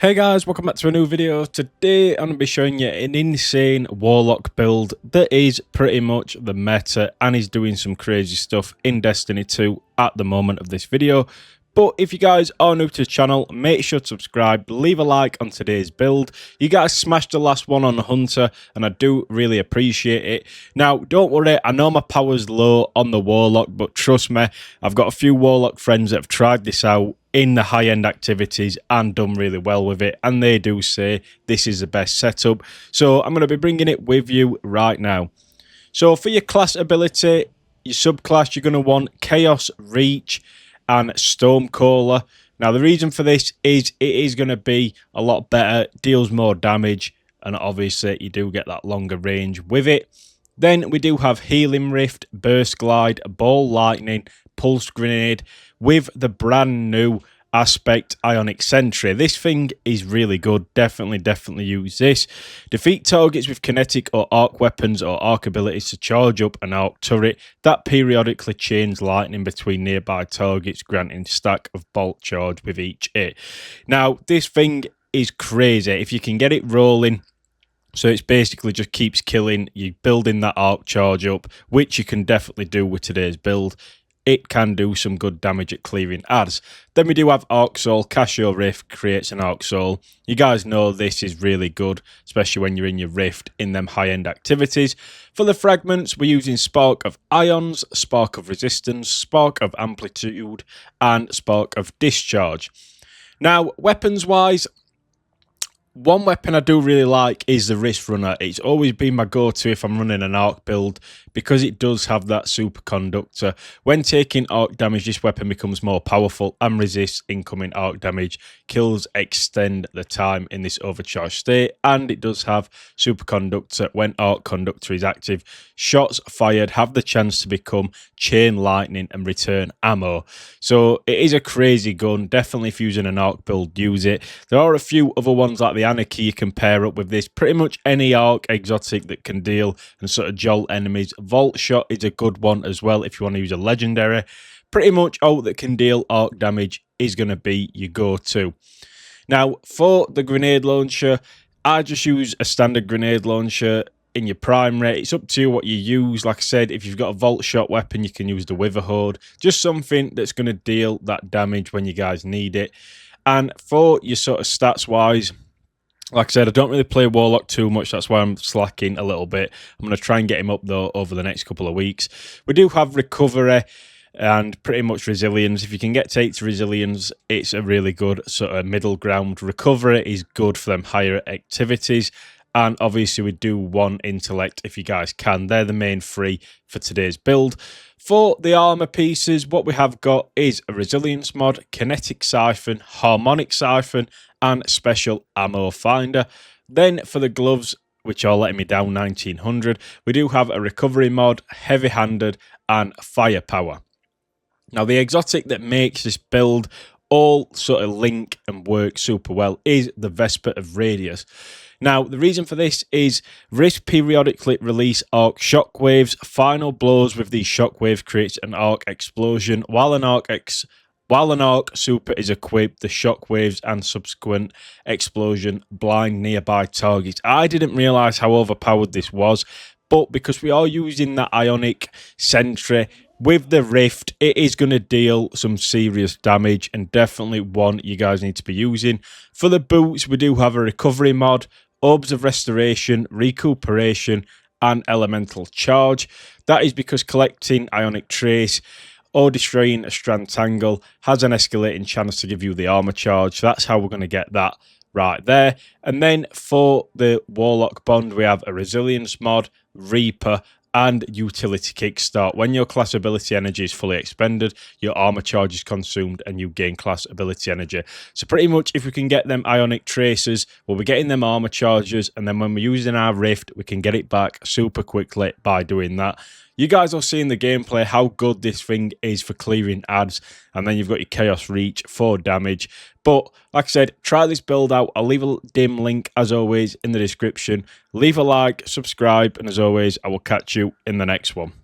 Hey guys, welcome back to a new video. Today I'm going to be showing you an insane Warlock build that is pretty much the meta and is doing some crazy stuff in Destiny 2 at the moment of this video. But if you guys are new to the channel, make sure to subscribe, leave a like on today's build. You guys smashed the last one on the Hunter and I do really appreciate it. Now, don't worry, I know my power's low on the Warlock, but trust me, I've got a few Warlock friends that have tried this out in the high-end activities and done really well with it, and they do say this is the best setup. So I'm going to be bringing it with you right now. So for your class ability, your subclass, you're going to want Chaos Reach and Stormcaller. Now the reason for this is it is going to be a lot better, deals more damage, and obviously you do get that longer range with it. Then we do have Healing Rift, Burst Glide, Ball Lightning, Pulse Grenade with the brand new Aspect Ionic Sentry. This thing is really good. Definitely use this. Defeat targets with kinetic or arc weapons or arc abilities to charge up an arc turret that periodically chains lightning between nearby targets, granting stack of bolt charge with each hit. Now, this thing is crazy. If you can get it rolling, so it's basically just keeps killing, you building that arc charge up, which you can definitely do with today's build. It can do some good damage at clearing ads. Then we do have Arc Soul. Casio Rift creates an Arc Soul. You guys know this is really good, especially when you're in your Rift in them high-end activities. For the fragments, we're using Spark of Ions, Spark of Resistance, Spark of Amplitude, and Spark of Discharge. Now, weapons-wise, one weapon I do really like is the Wrist Runner. It's always been my go-to if I'm running an arc build because it does have that superconductor. When taking arc damage, this weapon becomes more powerful and resists incoming arc damage. Kills extend the time in this overcharged state, and it does have superconductor when arc conductor is active. Shots fired have the chance to become chain lightning and return ammo. So it is a crazy gun. Definitely if using an arc build, use it. There are a few other ones like the Anarchy you can pair up with this. Pretty much any arc exotic that can deal and sort of jolt enemies. Vault Shot is a good one as well if you want to use a legendary. Pretty much all that can deal arc damage is going to be your go-to. Now for the grenade launcher, I just use a standard grenade launcher in your prime rate. It's up to you what you use. Like I said, if you've got a Vault Shot weapon, you can use the Witherhoard. Just something that's going to deal that damage when you guys need it. And for your sort of stats wise, like I said, I don't really play Warlock too much. That's why I'm slacking a little bit. I'm going to try and get him up, though, over the next couple of weeks. We do have Recovery and pretty much Resilience. If you can get take to Resilience, it's a really good sort of middle ground. Recovery is good for them higher activities. And obviously, we do want Intellect if you guys can. They're the main three for today's build. For the armor pieces, what we have got is a Resilience mod, Kinetic Siphon, Harmonic Siphon, and Special Ammo Finder. Then for the gloves, which are letting me down 1900, we do have a Recovery mod, Heavy Handed, and Firepower. Now, the exotic that makes this build all sort of link and work super well is the Vesper of Radius. Now, the reason for this is wrist periodically release arc shockwaves. Final blows with these shockwaves creates an arc explosion. While an arc super is equipped, the shockwaves and subsequent explosion blind nearby targets. I didn't realise how overpowered this was, but because we are using that Ionic Sentry with the Rift, it is going to deal some serious damage and definitely one you guys need to be using. For the boots, we do have a Recovery mod, Orbs of Restoration, Recuperation, and Elemental Charge. That is because collecting Ionic Trace or destroying a Strand Tangle has an escalating chance to give you the armor charge. So that's how we're going to get that right there. And then for the Warlock Bond, we have a Resilience mod, Reaper, and Utility Kickstart. When your class ability energy is fully expended, your armor charge is consumed and you gain class ability energy. So pretty much if we can get them Ionic Traces, we'll be getting them armor charges, and then when we're using our Rift, we can get it back super quickly by doing that. You guys will see in the gameplay how good this thing is for clearing ads, and then you've got your Chaos Reach for damage. But like I said, try this build out. I'll leave a dim link as always in the description. Leave a like, subscribe, and as always, I will catch you in the next one.